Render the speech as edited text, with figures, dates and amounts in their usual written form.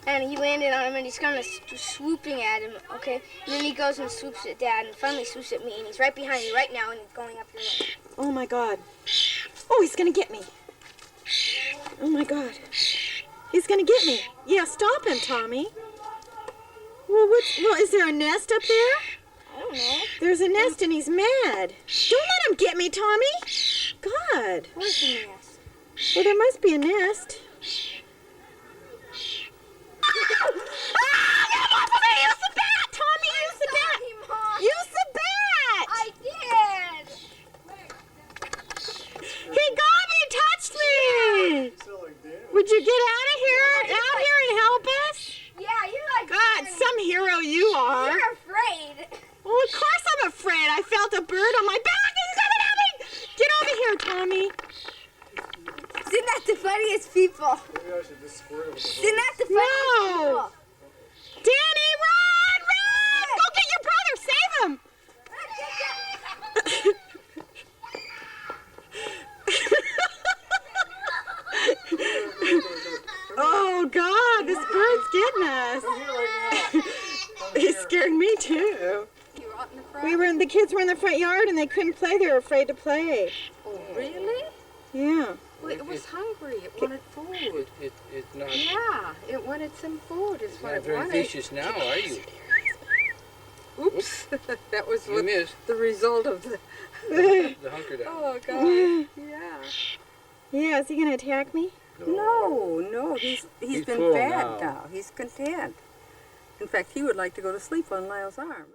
and he landed on him, and he's kind of swooping at him, okay? And then he goes and swoops at Dad, and finally swoops at me, and he's right behind me right now, and he's going up your leg. Oh, my God. Oh, he's going to get me. Oh, my God. He's going to get me. Yeah, stop him, Tommy. Well, is there a nest up there? I don't know. There's a nest, and he's mad. Don't let him get me, Tommy. God. Where's the nest? Well, there must be a nest. Use the bat! Tommy, use the bat! Use the bat! I did! He got me, touched me! Would you get out here and help us? Yeah, you're like... God, some hero you are. You're afraid. Well, of course I'm afraid. I felt a bird on my back. He's coming at me! Get over here, Tommy. Isn't that the funniest people? Maybe I should just squirt it with the Isn't that the funniest people? Danny, run! Run! Go get your brother! Save him! Oh, God, this bird's getting us. He scared me, too. You were out in the front? The kids were in the front yard, and they couldn't play. They were afraid to play. Oh, really? Yeah. Well, it was hungry. It wanted food. It's not, Yeah, it wanted some food. Is what not it very wanted. vicious now, are you? Oops. That was You missed the result of the... the hunker down. Oh, God. Yeah. Yeah, is he going to attack me? No. He's He's been full fed now. now. He's content. In fact, he would like to go to sleep on Lyle's arm.